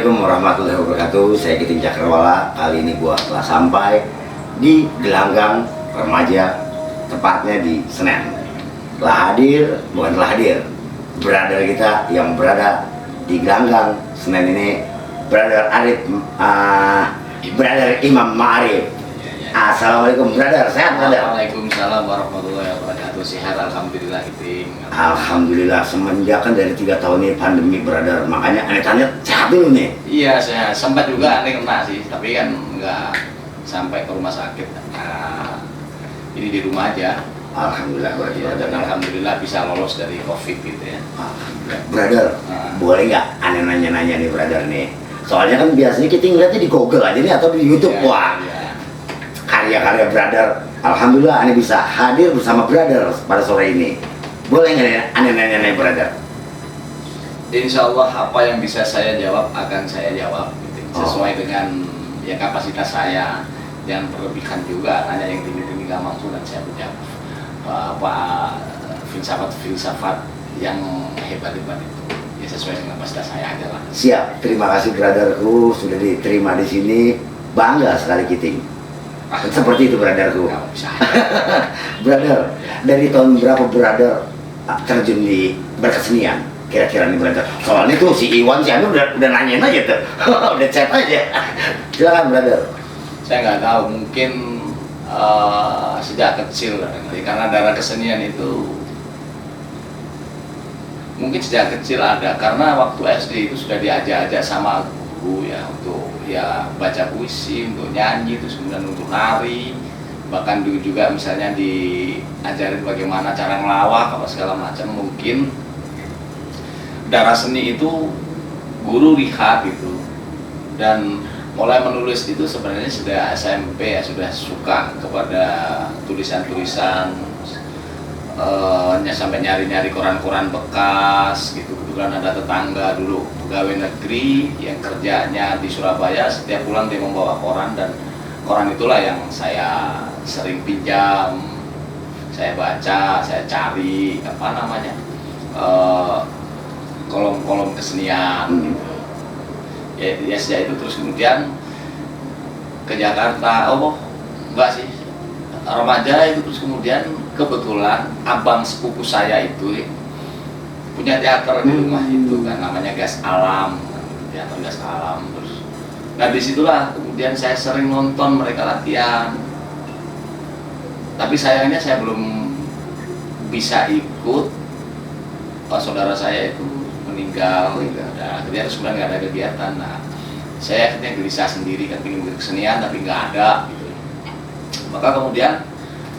Assalamualaikum warahmatullahi wabarakatuh. Saya Kiting Cakrawala. Kali ini gua telah sampai di gelanggang remaja, tepatnya di Senen. Telah hadir, bukan telah hadir, brother kita yang berada di gelanggang Senen ini, brother Arif, brother Imam Ma'arif. Assalamualaikum brother, sehat brother? Waalaikumsalam warahmatullahi wabarakatuh. Sehat alhamdulillah Kiting. Alhamdulillah, semenjak kan dari 3 tahun ini pandemi brother, makanya aneh tanya sehat dulu nih. Iya, saya sempat juga aneh kena sih, tapi kan nggak sampai ke rumah sakit. Nah, ini di rumah aja. Alhamdulillah brother. Ya, dan alhamdulillah bisa lolos dari COVID gitu ya. Alhamdulillah. Brother, boleh nggak aneh nanya-nanya nih brother nih? Soalnya kan biasanya kita ngeliatnya di Google aja nih atau di YouTube. Ya, wah, ya. Karya-karya brother. Alhamdulillah aneh bisa hadir bersama brother pada sore ini. Boleh nggak aneh nanya-nanya brother? Insya Allah apa yang bisa saya jawab akan saya jawab gitu. Sesuai dengan ya kapasitas saya. Jangan berlebihan juga, hanya yang tinggi-tinggi nggak mampu dan saya menjawab apa filsafat yang hebat-hebat itu ya sesuai dengan kapasitas saya aja lah. Siap, terima kasih brotherku sudah diterima di sini, bangga sekali Kiting. Seperti itu brotherku. Brother, dari tahun berapa brother terjun di berkesenian? Kira-kira nih brother. Soalnya tuh si Iwan si Anu udah nanyain aja tuh, udah chat aja. Silakan brother. Saya nggak tahu, mungkin sejak kecil karena darah kesenian itu mungkin sejak kecil ada, karena waktu SD itu sudah diajak-ajak sama guru ya untuk ya baca puisi, untuk nyanyi, terus kemudian untuk nari, bahkan dulu juga misalnya diajarin bagaimana cara ngelawak apa segala macam. Mungkin darah seni itu guru lihat gitu, dan mulai menulis itu sebenarnya sudah SMP ya, sudah suka kepada tulisan-tulisan, sampai nyari-nyari koran-koran bekas gitu. Kebetulan ada tetangga dulu pegawai negeri yang kerjanya di Surabaya, setiap pulang dia membawa koran, dan koran itulah yang saya sering pinjam, saya baca, saya cari apa namanya kolom-kolom kesenian gitu. Ya sejak itu terus kemudian ke Jakarta. Enggak sih, remaja itu terus kemudian kebetulan abang sepupu saya itu punya teater di rumah itu kan, namanya Gas Alam, teater Gas Alam. Terus nah disitulah kemudian saya sering nonton mereka latihan, tapi sayangnya saya belum bisa ikut. Saudara saya itu meninggal, nah, akhirnya sebenarnya nggak ada kegiatan. Nah, saya akhirnya gelisah sendiri kan, ingin berkesenian tapi nggak ada gitu. Maka kemudian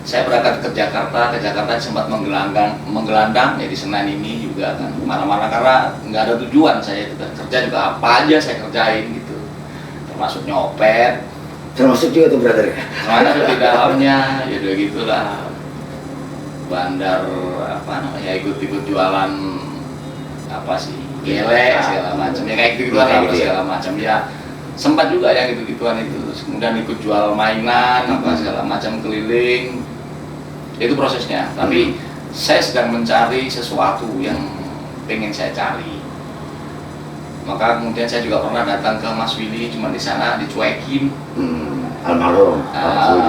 saya berangkat ke Jakarta sempat menggelandang ya di Senen ini juga kan, kemana-mana karena nggak ada tujuan. Saya itu kerja juga apa aja saya kerjain gitu, termasuk nyopet, Termasuk juga tuh brother. termasuk di dalamnya ya udah gitulah, bandar apa namanya, ikut-ikut jualan apa sih, gele segala macam ya, kayak gitu apa segala macam ya, sempat juga yang gitu-gituan itu. Kemudian ikut jual mainan apa segala macam keliling, itu prosesnya. Tapi saya sedang mencari sesuatu yang pengen saya cari. Maka kemudian saya juga pernah datang ke Mas Willy, cuma di sana dicuekin. Almarhum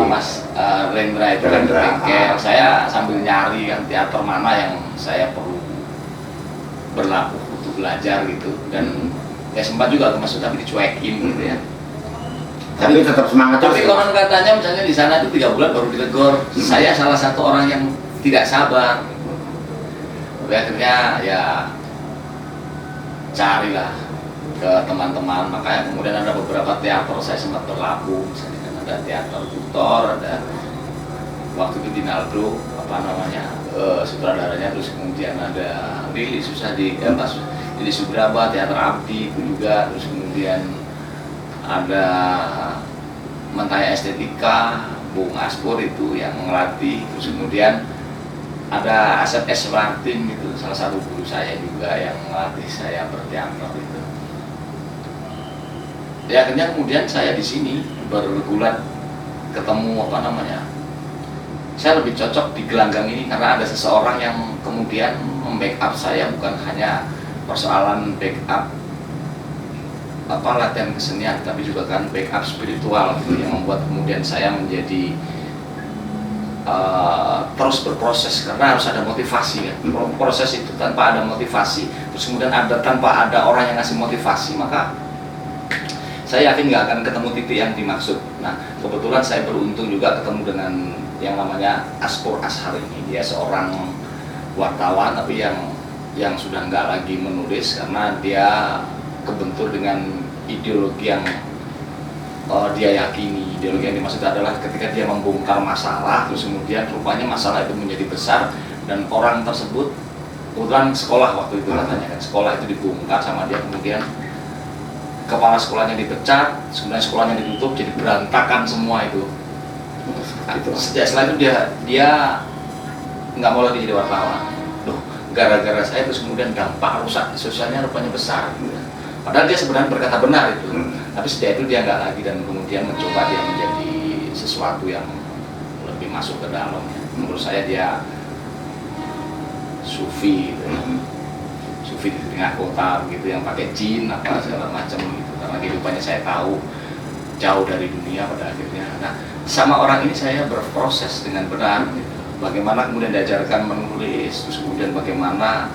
Mas Rendra itu kan di bengkel. Saya sambil nyari kan teater mana yang saya perlu berlaku untuk belajar gitu, dan ya sempat juga masuk tapi dicuekin gitu ya. Tapi tetap semangat. Tapi konon katanya misalnya di sana itu 3 bulan baru ditegur. Saya salah satu orang yang tidak sabar. Tapi akhirnya ya carilah ke teman-teman, makanya kemudian ada beberapa teater saya sempat berlaku. Misalnya kan ada teater Tutor, ada waktu itu Dinaldo apa namanya sutradaranya, terus kemudian ada Lili Susadi, Lili Subraba, teater Abdi itu juga, terus kemudian ada Mentaya Estetika, Bung Aspur itu yang ngelatih, terus kemudian ada Asep S. Martin itu salah satu guru saya juga yang ngelatih saya berteater itu. Ya akhirnya kemudian saya di sini bergulat ketemu apa namanya, saya lebih cocok di gelanggang ini karena ada seseorang yang kemudian membackup saya, bukan hanya persoalan backup latihan kesenian, tapi juga kan backup spiritual gitu, yang membuat kemudian saya menjadi terus berproses karena harus ada motivasi kan. Proses itu tanpa ada motivasi, terus kemudian tanpa ada orang yang ngasih motivasi, maka saya yakin nggak akan ketemu titik yang dimaksud. Nah, kebetulan saya beruntung juga ketemu dengan yang namanya Aspur Ashar ini. Dia seorang wartawan tapi yang sudah nggak lagi menulis karena dia kebentur dengan ideologi yang dia yakini. Ideologi yang dimaksud adalah ketika dia membongkar masalah, terus kemudian rupanya masalah itu menjadi besar dan orang tersebut, kebetulan sekolah waktu itu katanya kan, sekolah itu dibongkar sama dia, kemudian kepala sekolahnya dipecat, sebenarnya sekolahnya ditutup, jadi berantakan semua itu. Setelah itu dia nggak mau lagi jadi wartawan. Loh, gara-gara saya terus kemudian dampak rusak sosialnya rupanya besar. Padahal dia sebenarnya berkata benar itu, tapi sejak itu dia nggak lagi dan kemudian mencoba dia menjadi sesuatu yang lebih masuk ke dalam. Menurut saya dia sufi, gitu. Sufi di tengah kota gitu yang pakai jin apa segala macam gitu. Karena kehidupannya saya tahu jauh dari dunia pada akhirnya. Nah, sama orang ini saya berproses dengan benar. Gitu. Bagaimana kemudian diajarkan menulis, terus kemudian bagaimana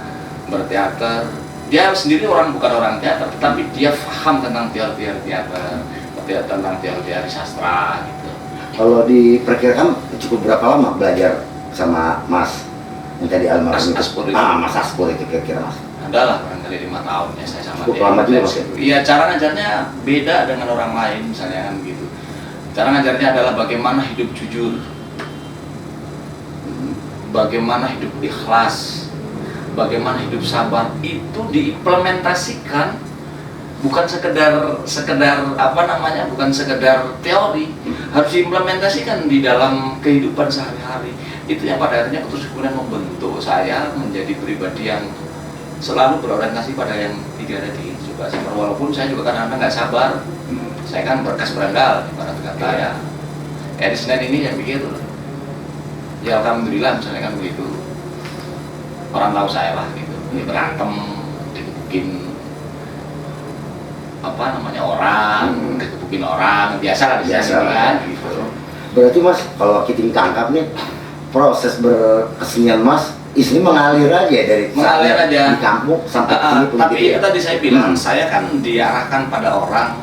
berteater. Dia sendiri bukan orang teater, tetapi dia paham tentang teori-teori teater, tentang teori-teori sastra gitu. Kalau diperkirakan cukup berapa lama belajar sama Mas yang tadi almarhum itu? Aspur itu. Mas Aspur itu kira-kira Mas? Adalah barangkali 5 tahun ya saya sama cukup dia. Lama juga Mas? Iya, cara ngajarnya beda dengan orang lain misalnya kan gitu. Cara ngajarnya adalah bagaimana hidup jujur, bagaimana hidup ikhlas, bagaimana hidup sabar, itu diimplementasikan bukan sekedar bukan sekedar teori, harus diimplementasikan di dalam kehidupan sehari-hari. Itu yang pada akhirnya terus kemudian membentuk saya menjadi pribadi yang selalu berorientasi pada yang 3 tadi, juga sabar. Walaupun saya juga kadang-kadang nggak sabar, saya kan berkas berandal ibarat kata ya. Di Senin ini saya pikir ya alhamdulillah misalnya kan begitu, orang tahu saya lah gitu, ini berantem, digebukin orang, digebukin orang, biasa lah di sini kan gitu. Berarti Mas, kalau Kiting tangkap nih, proses berkesenian Mas ini mengalir aja dari di kampung sampai sini. Tapi itu tadi saya bilang, saya kan diarahkan pada orang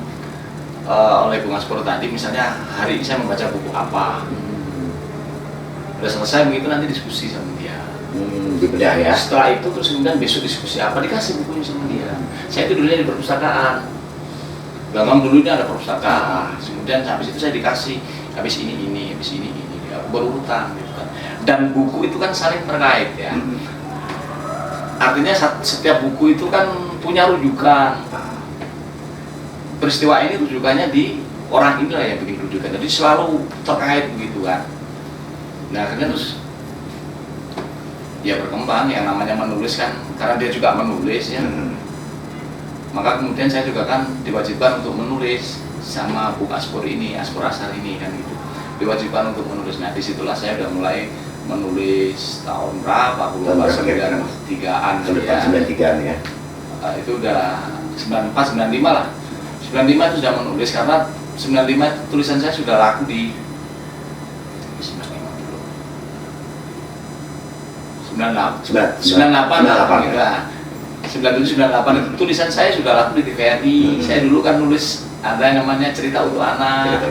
oleh Bung Aspur tadi, misalnya hari ini saya membaca buku apa, udah selesai begitu nanti diskusi sama dia. Dibedah ya. Setelah itu terus kemudian besok diskusi apa, dikasih bukunya sama dia. Saya itu dulunya di perpustakaan, Ganggang dulunya ada perpustakaan. Kemudian habis itu saya dikasih, habis ini, berurutan gitu kan. Dan buku itu kan saling terkait ya. Artinya setiap buku itu kan punya rujukan. Peristiwa ini rujukannya di orang inilah yang bikin rujukan. Jadi selalu terkait begitu kan. Nah akhirnya terus ya berkembang, yang namanya menulis kan, karena dia juga menulis ya. Maka kemudian saya juga kan diwajibkan untuk menulis sama Bung Aspur ini, Aspur Ashar ini kan gitu. Diwajibkan untuk menulis. Nah disitulah saya udah mulai menulis tahun berapa? Aku lupa, 93-an ya. 93-an ya. Itu udah 94, 95 lah. 95 itu sudah menulis karena 95 itu tulisan saya sudah laku di 98 ya. 97-98 itu tulisan saya sudah laku di TVRI. Saya dulu kan nulis ada yang namanya cerita untuk anak,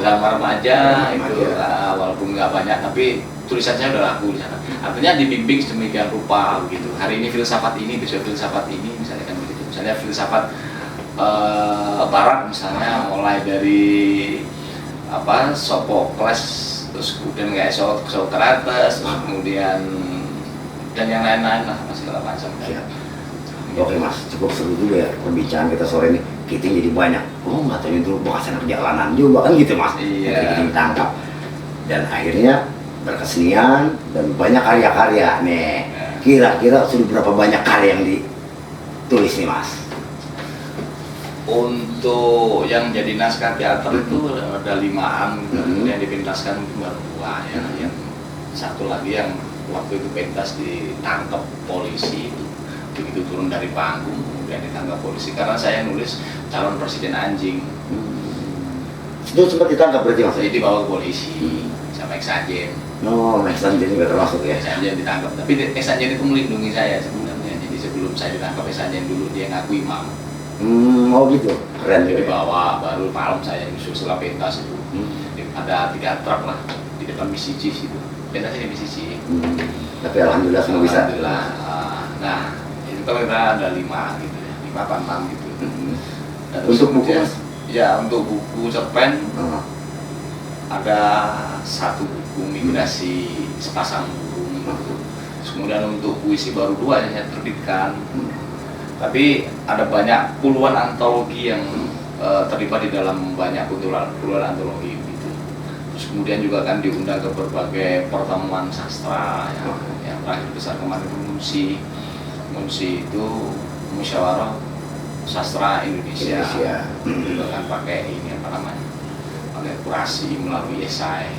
drama remaja itu, walaupun nggak banyak tapi tulisan saya udah laku di sana. Artinya dibimbing sedemikian rupa begitu. Hari ini filsafat ini, besok filsafat ini, misalnya kan begitu. Misalnya filsafat Barat misalnya mulai dari Sophocles, terus kemudian kayak Socrates, terus kemudian dan yang lain-lain lah, segala macam. Oke Mas, cukup seru juga ya perbincangan kita sore ini. Kiting jadi banyak. Nggak tahu itu bekas anak jalanan juga kan gitu Mas. Iya. Kiting tangkap. Dan akhirnya berkesenian dan banyak karya-karya nih. Kira-kira sudah berapa banyak karya yang ditulis nih Mas? Untuk yang jadi naskah teater itu ada 5-an, yang dipintaskan baru 2 ya. Yang satu lagi yang waktu itu pentas ditangkap polisi itu, begitu turun dari panggung kemudian ditangkap polisi karena saya nulis calon presiden anjing. Itu sempat ditangkap berarti mas? Jadi dibawa ke polisi sama Eksajen. Oh, Eksajen juga termasuk ya? Eksajen ditangkap, tapi Eksajen itu melindungi saya sebenarnya. Jadi sebelum saya ditangkap Eksajen dulu dia ngaku imam. Oh gitu, keren. Jadi dibawa, baru malam saya nyusul setelah pentas itu. Ada 3 truk lah di depan Misiji situ. Pentasnya di Misiji. Tapi alhamdulillah semua bisa. Alhamdulillah. Nah, itu kan kita ada 5 gitu ya, 5 apa 6 gitu. Dan Untuk buku mas? Ya, untuk buku cerpen ada 1 buku migrasi sepasang burung gitu. Kemudian untuk puisi baru 2 yang saya terbitkan. Tapi ada banyak puluhan antologi yang terlibat di dalam banyak puluhan antologi gitu. Terus kemudian juga kan diundang ke berbagai pertemuan sastra yang terakhir besar kemarin itu Munsi itu Musyawarah Sastra Indonesia. Itu kan pakai ini apa namanya, pakai kurasi melalui esai.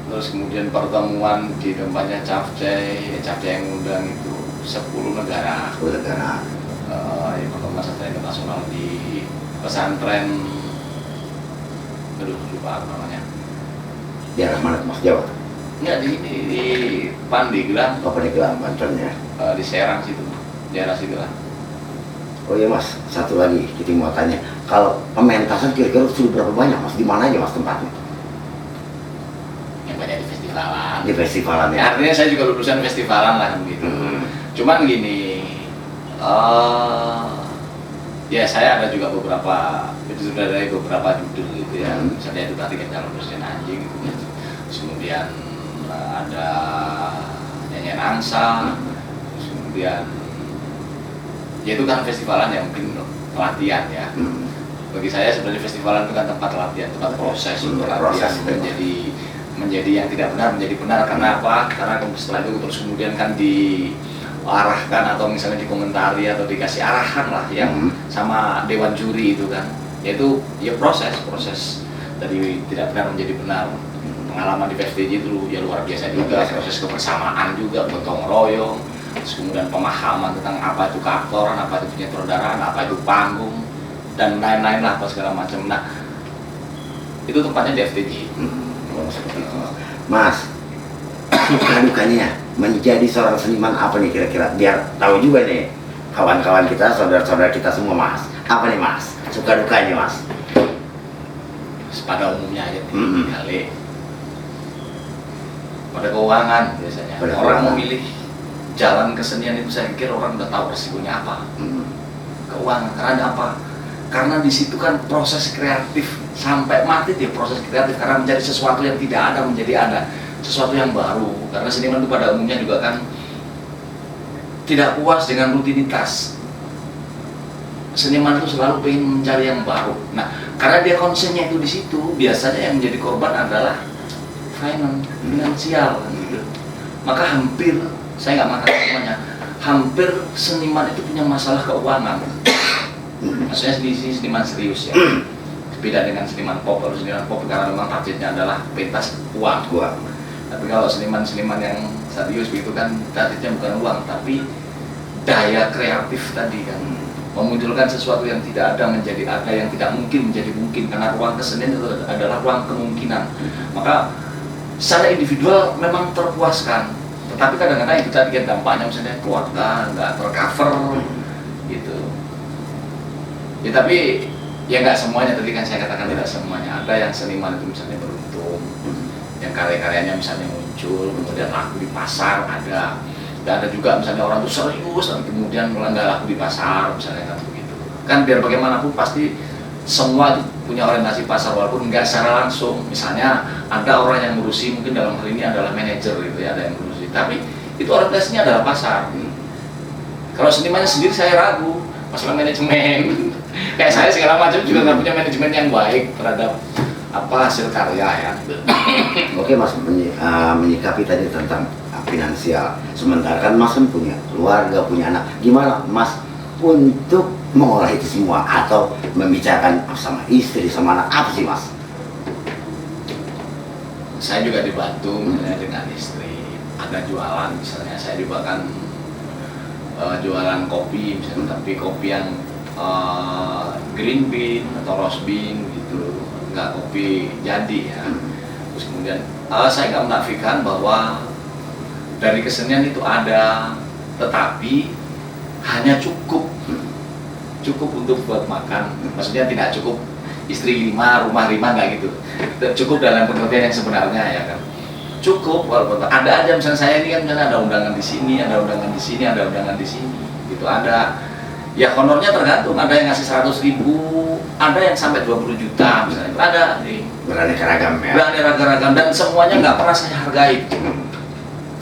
Terus kemudian pertemuan di tempatnya Capcay yang ngundang itu 10 negara. 10 negara. Yang pertemuan sastra internasional di pesantren, aduh lupa apa namanya. Daerah mana mas, Jawa? Enggak, di Pandeglang. Oh, Pandeglang, Banten ya. Di Serang situ, daerah situ lah. Oh iya mas, satu lagi kita mau tanya, kalau pementasan kira-kira sudah berapa banyak mas? Di mana aja mas tempatnya? Yang banyak di festivalan. Di festivalan ya? Artinya saya juga lulusan festivalan lah gitu. Cuman gini, ya saya ada juga beberapa, itu sudah dari beberapa judul gitu ya. Misalnya itu tadi kan calon presiden anjing gitu ya. Terus kemudian ada nyanyian angsa, terus kemudian ya itu kan festivalan yang mungkin pelatihan ya. Bagi saya sebenarnya festivalan itu kan tempat latihan, tempat proses untuk latihan menjadi yang tidak benar menjadi benar. Karena apa? Karena setelah itu terus kemudian kan diarahkan atau misalnya dikomentari atau dikasih arahan lah yang sama dewan juri itu kan, yaitu ya proses dari tidak benar menjadi benar. Pengalaman di PFDJ itu ya luar biasa juga, proses kebersamaan juga, gotong royong, terus kemudian pemahaman tentang apa itu keaktoran, apa itu penyutradaraan, apa itu panggung, dan lain-lain lah apa segala macam. Nah, itu tempatnya di FDJ. Mas, suka dukanya menjadi seorang seniman apa nih kira-kira? Biar tahu juga nih kawan-kawan kita, saudara-saudara kita semua mas. Apa nih mas? Suka dukanya mas? Pada umumnya aja kali. Pada keuangan biasanya. Orang memilih jalan kesenian itu saya pikir orang udah tahu resikonya apa. Keuangan, karena apa? Karena di situ kan proses kreatif sampai mati dia proses kreatif karena mencari sesuatu yang tidak ada menjadi ada, sesuatu yang baru. Karena seniman itu pada umumnya juga kan tidak puas dengan rutinitas. Seniman itu selalu ingin mencari yang baru. Nah, karena dia konsennya itu di situ, biasanya yang menjadi korban adalah finansial gitu. Maka hampir, saya nggak mengatakan semuanya, hampir seniman itu punya masalah keuangan. Maksudnya di sini seniman serius ya. Beda dengan seniman pop. Kalau seniman pop karena memang targetnya adalah pentas uang. Tapi kalau seniman-seniman yang serius itu kan targetnya bukan uang, tapi daya kreatif tadi kan, memunculkan sesuatu yang tidak ada menjadi ada, yang tidak mungkin menjadi mungkin, karena ruang kesenian itu adalah ruang kemungkinan. Maka secara individual memang terpuaskan, tetapi kadang-kadang itu tadi kan dampaknya misalnya keluarga nggak tercover gitu ya. Tapi ya nggak semuanya, tadi kan saya katakan tidak semuanya. Ada yang seniman itu misalnya beruntung, yang karya-karyanya misalnya muncul kemudian laku di pasar, ada. Dan ada juga misalnya orang itu serius dan kemudian nggak laku di pasar misalnya kan begitu kan. Biar bagaimanapun pasti semua itu punya orientasi pasar walaupun nggak secara langsung. Misalnya ada orang yang ngurusi, mungkin dalam hal ini adalah manajer gitu ya, ada yang ngurusi, tapi itu orientasinya adalah pasar. Kalau senimannya sendiri saya ragu masalah manajemen. Kayak saya segala macam juga nggak punya manajemen yang baik terhadap apa hasil karya ya. Oke mas, menyikapi tadi tentang finansial. Sementara kan mas kan punya keluarga, punya anak. Gimana mas untuk mengolah itu semua atau membicarakan sama istri, sama anak, apa sih mas? Saya juga dibantu misalnya dengan istri, ada jualan misalnya, saya juga kan jualan kopi misalnya, tapi kopi yang green bean atau roast bean gitu, nggak kopi jadi ya. Terus kemudian saya nggak menafikan bahwa dari kesenian itu ada, tetapi hanya cukup untuk buat makan. Maksudnya tidak cukup istri 5, rumah 5, nggak gitu. Cukup dalam pengertian yang sebenarnya ya kan. Cukup walaupun ada aja, misalnya saya ini kan misalnya ada undangan di sini, ada undangan di sini, ada undangan di sini, gitu ada. Ya honornya tergantung, ada yang ngasih 100.000, ada yang sampai 20 juta misalnya, ada nih. Beraneka ragam ya. Beraneka ragam dan semuanya nggak pernah saya hargai.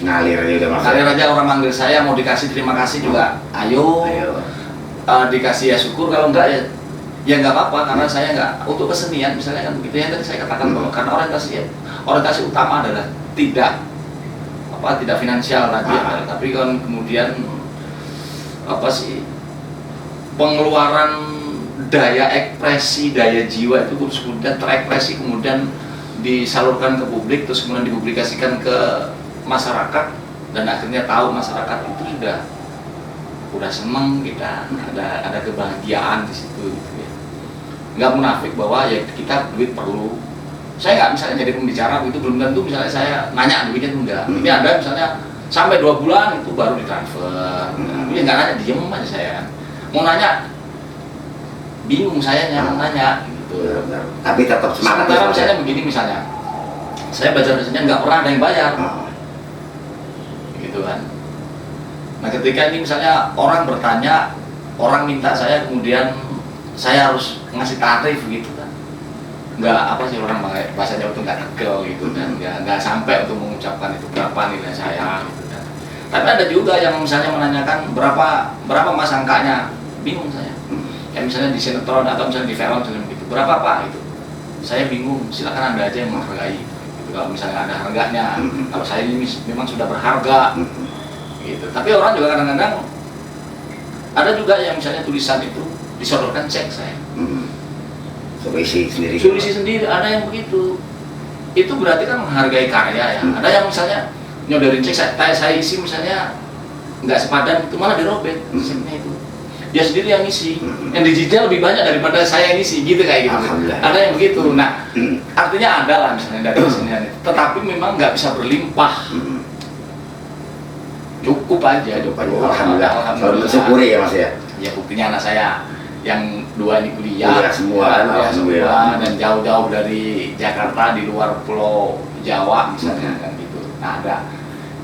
Ngalir aja udah maksudnya. Ngalir aja, orang manggil saya mau dikasih terima kasih juga, ayo. Dikasih ya syukur, kalau enggak ya nggak apa-apa, karena saya nggak untuk kesenian misalnya kan begitu yang tadi saya katakan bahwa karena orientasi utama adalah tidak finansial tadi tapi kan kemudian pengeluaran daya ekspresi, daya jiwa itu terus kemudian terekspresi, kemudian disalurkan ke publik, terus kemudian dipublikasikan ke masyarakat, dan akhirnya tahu masyarakat itu udah seneng, kita ada kebahagiaan di situ gitu ya. Nggak munafik bahwa ya kita duit perlu. Saya nggak misalnya jadi pembicara itu belum tentu misalnya saya nanya duitnya itu enggak. Ini ada misalnya sampai 2 bulan itu baru ditransfer. Ini nggak nanya, diem aja saya kan. Mau nanya bingung saya nanya gitu. Tapi tetap semangat. Sementara misalnya begini, misalnya saya belajar kesenian nggak pernah ada yang bayar. Gitu kan. Nah ketika ini misalnya orang bertanya, orang minta saya, kemudian saya harus ngasih tarif gitu kan, nggak orang bahasa Jawa itu nggak tegel gitu kan, nggak sampai untuk mengucapkan itu berapa nilai saya gitu kan. Tapi ada juga yang misalnya menanyakan berapa mas angkanya, bingung saya. Ya misalnya di sinetron atau misalnya di film gitu, berapa pak itu, saya bingung. Silakan anda aja yang menghargai gitu. Kalau misalnya ada harganya, kalau saya ini memang sudah berharga gitu. Tapi orang juga kadang-kadang ada juga yang misalnya tulisan itu disodorkan cek saya. Suruh isi sendiri. Ada yang begitu. Itu berarti kan menghargai karya ya. Ada yang misalnya nyodorin cek saya isi misalnya nggak sepadan, itu malah dirobek ceknya itu. Dia sendiri yang isi. Yang digital lebih banyak daripada saya yang isi, gitu kayak gitu. Ada yang begitu. Nah, artinya ada lah misalnya dari kesenian itu. Tetapi memang nggak bisa berlimpah. Cukup aja. Alhamdulillah. Bersyukuri ya mas ya. Ya buktinya anak saya yang 2 ini kuliah semua dan jauh-jauh dari Jakarta, di luar Pulau Jawa misalnya kan gitu. Nah ada,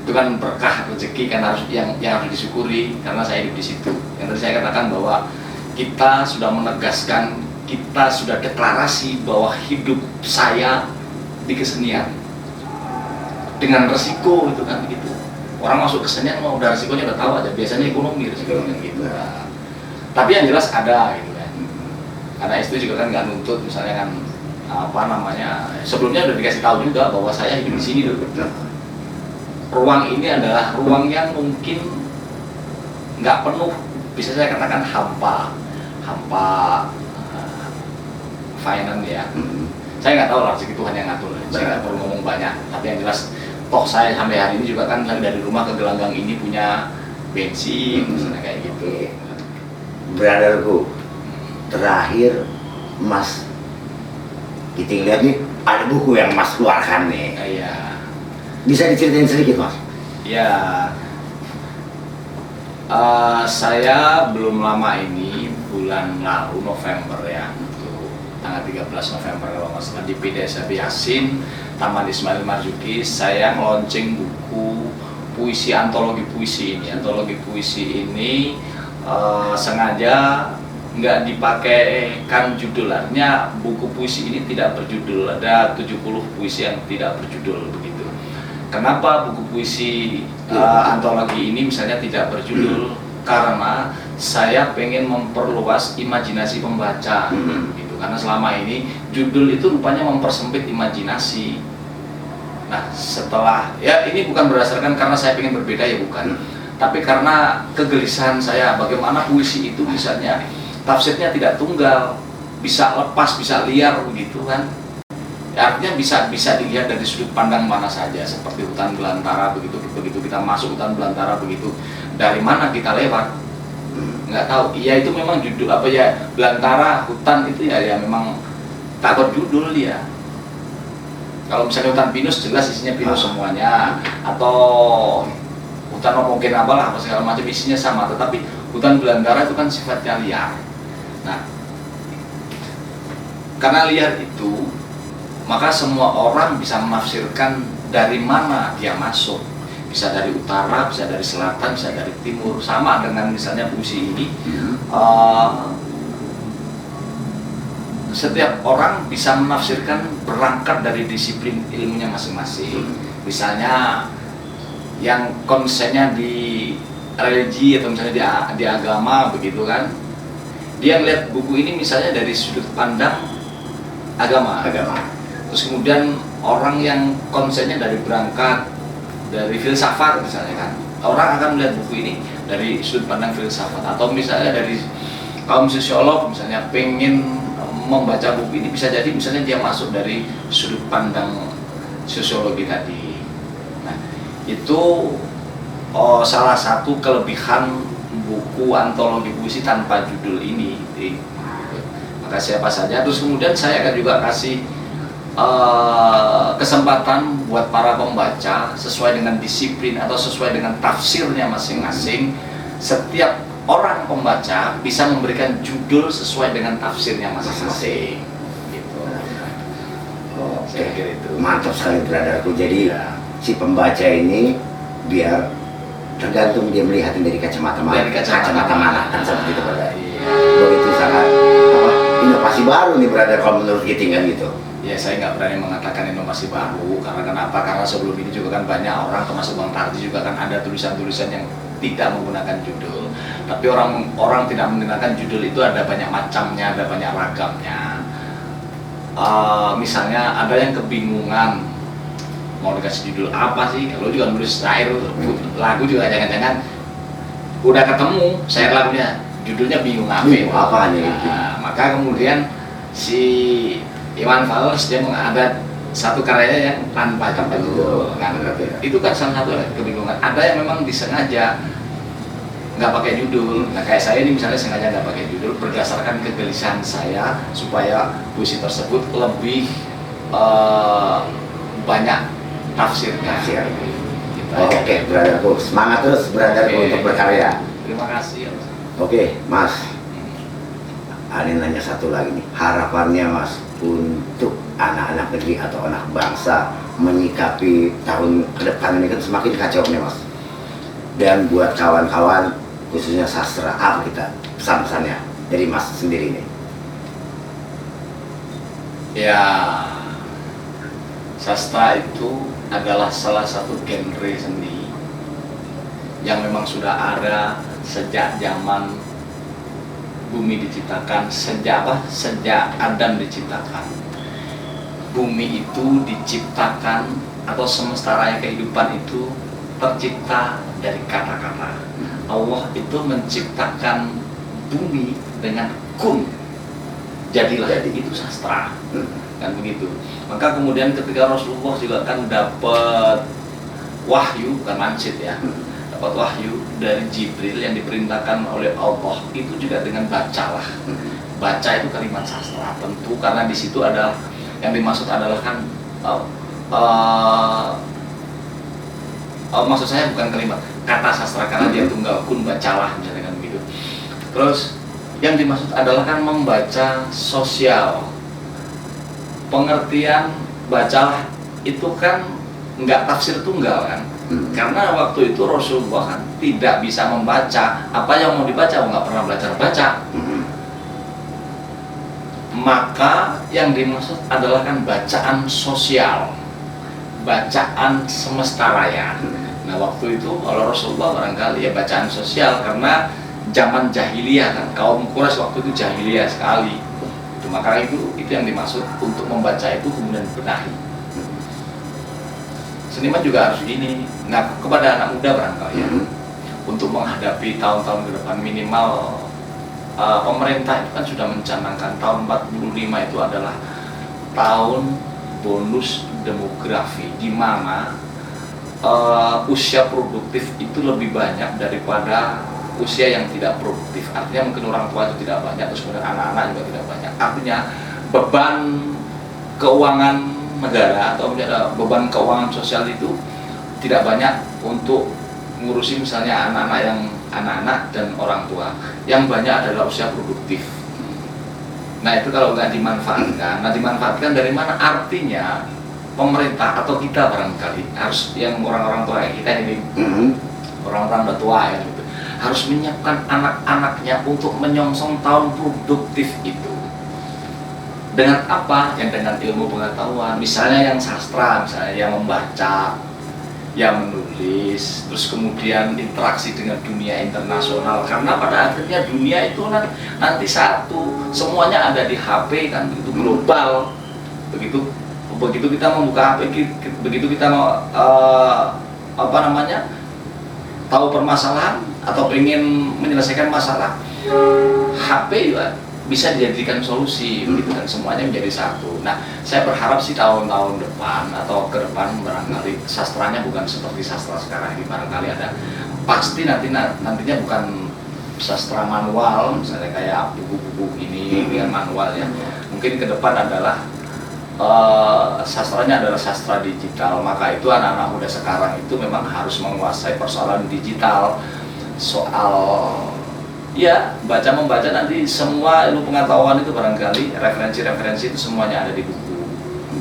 itu kan berkah rezeki kan, harus yang harus disyukuri karena saya hidup di situ. Yang tadi saya katakan bahwa kita sudah menegaskan, kita sudah deklarasi bahwa hidup saya di kesenian dengan resiko itu kan gitu. Orang masuk kesenian mau udah resikonya udah tahu aja, biasanya ekonomi resikonya gitu. Tapi yang jelas ada gitu kan. Karena istri juga kan nggak nuntut misalnya kan sebelumnya udah dikasih tahu juga bahwa saya hidup di sini dulu. Ruang ini adalah ruang yang mungkin nggak penuh, bisa saya katakan hampa finance ya. Saya nggak tahu lah, rezeki Tuhan yang ngatur. Saya nggak perlu ngomong banyak. Tapi yang jelas toh saya sampai hari ini juga kan dari rumah ke gelanggang ini punya bensin misalnya kayak gitu. Brotherku, terakhir mas kita lihat nih ada buku yang mas keluarkan nih. Iya. Bisa diceritain sedikit mas? Ya, saya belum lama ini bulan lalu November ya, tanggal 13 November kalau nggak salah di PDSB Yasin Taman Ismail Marzuki, saya launching buku puisi, antologi puisi ini. Antologi puisi ini sengaja nggak dipakaikan judul, artinya buku puisi ini tidak berjudul, ada 70 puisi yang tidak berjudul begitu. Kenapa buku puisi antologi ini misalnya tidak berjudul? Karena saya pengen memperluas imajinasi pembaca gitu. Karena selama ini judul itu rupanya mempersempit imajinasi. Nah setelah, ya ini bukan berdasarkan karena saya pengen berbeda ya, bukan, tapi karena kegelisahan saya bagaimana puisi itu misalnya tafsirnya tidak tunggal, bisa lepas, bisa liar begitu kan. Artinya bisa dilihat dari sudut pandang mana saja, seperti hutan belantara begitu kita masuk hutan belantara begitu, dari mana kita lewat nggak tahu. Iya, itu memang judul apa ya, belantara hutan itu ya memang tak berjudul dia. Kalau misalnya hutan pinus jelas isinya pinus semuanya, atau hutan mungkin apalah apa segala macam isinya sama, tetapi hutan belantara itu kan sifatnya liar. Nah, karena liar itu, maka semua orang bisa menafsirkan dari mana dia masuk. Bisa dari utara, bisa dari selatan, bisa dari timur. Sama dengan misalnya puisi ini, setiap orang bisa menafsirkan berangkat dari disiplin ilmunya masing-masing. Misalnya yang konsennya di religi atau misalnya di agama begitu kan, dia melihat buku ini misalnya dari sudut pandang agama. Terus kemudian orang yang konsennya dari berangkat dari filsafat misalnya kan, orang akan melihat buku ini dari sudut pandang filsafat. Atau misalnya dari kaum sosiolog misalnya pengen membaca buku ini, bisa jadi misalnya dia masuk dari sudut pandang sosiologi tadi. Nah, itu salah satu kelebihan buku antologi puisi tanpa judul ini. Maka siapa saja, terus kemudian saya akan juga kasih kesempatan buat para pembaca sesuai dengan disiplin atau sesuai dengan tafsirnya masing-masing. Setiap orang pembaca bisa memberikan judul sesuai dengan tafsirnya masing-masing. Gitu. Saya kira itu. Mantap sekali brotherku. Jadi ya, si pembaca ini biar tergantung dia melihatnya dari kacamata mana. Kacamata mana kan seperti itu brother. Begitu sangat inovasi baru nih brother kalau menurut kita kan gitu. Ya, saya nggak berani mengatakan inovasi baru, karena kenapa? Karena sebelum ini juga kan banyak orang, termasuk Bang Tarji juga kan ada tulisan-tulisan yang tidak menggunakan judul. Tapi orang tidak menggunakan judul itu ada banyak macamnya, ada banyak ragamnya. Misalnya ada yang kebingungan mau dikasih judul apa sih? Kalau juga nulis syair, lagu juga jangan-jangan udah ketemu syair lagunya, judulnya bingung apa nih? Maka kemudian si Iwan Fals dia ada satu karyanya yang tanpa judul. Itu kan salah satu kebingungan. Ada yang memang disengaja nggak pakai judul. Nah, kayak saya ini misalnya sengaja nggak pakai judul berdasarkan kegelisahan saya supaya puisi tersebut lebih banyak tafsirnya. Gitu. Oke, brotherku, semangat terus brotherku untuk berkarya. Terima kasih. Oke, Mas. Ani nanya satu lagi nih, harapannya Mas untuk anak-anak negeri atau anak bangsa menyikapi tahun ke depan ini kan semakin kacau nih Mas. Dan buat kawan-kawan khususnya sastra, apa kita pesan-pesannya dari Mas sendiri nih? Ya, sastra itu adalah salah satu genre seni yang memang sudah ada sejak zaman bumi diciptakan, sejak Adam diciptakan. Bumi itu diciptakan atau semesta raya kehidupan itu tercipta dari kata-kata. Allah itu menciptakan bumi dengan kun, jadilah. Jadi itu sastra, kan begitu. Maka kemudian ketika Rasulullah juga kan dapat wahyu, bukan mansit ya, dapat wahyu dari Jibril yang diperintahkan oleh Allah, itu juga dengan bacalah. Baca itu kalimat sastra tentu, karena di situ ada yang dimaksud adalah kan maksud saya bukan kalimat kata sastra, karena dia tunggal, kun bacalah misalnya kan begitu. Terus yang dimaksud adalah kan membaca sosial. Pengertian bacalah itu kan nggak tafsir tunggal kan. Karena waktu itu Rasulullah kan tidak bisa membaca, apa yang mau dibaca, nggak pernah belajar baca. Maka yang dimaksud adalah kan bacaan sosial, bacaan semesta raya. Nah, waktu itu kalau Rasulullah barangkali ya bacaan sosial, karena zaman jahiliyah kan, kaum Quraisy waktu itu jahiliyah sekali. Maka itu yang dimaksud untuk membaca itu kemudian benahi. Seniman juga harus gini. Nah, kepada anak muda barangkali ya, untuk menghadapi tahun-tahun ke depan, minimal pemerintah itu kan sudah mencanangkan tahun 45 itu adalah tahun bonus demografi di mana usia produktif itu lebih banyak daripada usia yang tidak produktif. Artinya mungkin orang tua itu tidak banyak, terus kemudian anak-anak juga tidak banyak. Artinya beban keuangan negara atau beban keuangan sosial itu tidak banyak untuk ngurusi misalnya anak-anak dan orang tua. Yang banyak adalah usia produktif. Nah itu kalau nggak dimanfaatkan, dari mana? Artinya pemerintah atau kita barangkali harus, yang orang-orang tua kita ini, orang-orang tua ya, gitu, harus menyiapkan anak-anaknya untuk menyongsong tahun produktif itu. Dengan apa? Yang dengan ilmu pengetahuan, misalnya yang sastra, misalnya yang membaca, yang menulis, terus kemudian interaksi dengan dunia internasional, karena pada akhirnya dunia itu nanti satu, semuanya ada di HP kan, begitu global. Begitu kita membuka HP, begitu kita mau tahu permasalahan atau ingin menyelesaikan masalah, HP juga bisa dijadikan solusi, begitu kan, semuanya menjadi satu. Nah, saya berharap sih tahun-tahun depan atau ke depan barangkali sastranya bukan seperti sastra sekarang ini, barangkali ada, pasti nantinya bukan sastra manual, misalnya kayak buku-buku ini dengan manual ya. Mungkin ke depan adalah sastranya adalah sastra digital. Maka itu anak-anak muda sekarang itu memang harus menguasai persoalan digital, soal ya membaca nanti semua ilmu pengetahuan itu barangkali referensi-referensi itu semuanya ada di buku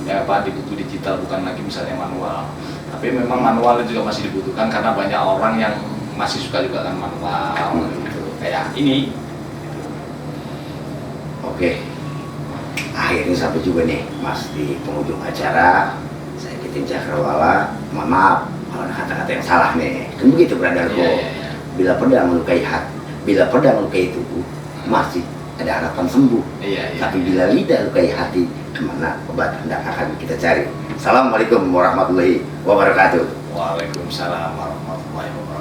di buku digital, bukan lagi misalnya manual. Tapi memang manual itu juga masih dibutuhkan karena banyak orang yang masih suka juga kan manual gitu, kayak ini. Oke, akhirnya sampai juga nih Mas di penghujung acara. Saya Kitin Cakrawala, mohon maaf kalau ada kata-kata yang salah nih, kan begitu bradarku. Bila pedang melukai hati, bila pedang melukai tubuh, masih ada harapan sembuh. Tapi bila lidah lukai hati, kemana obat hendak akan kita cari. Assalamualaikum warahmatullahi wabarakatuh. Waalaikumsalam warahmatullahi wabarakatuh.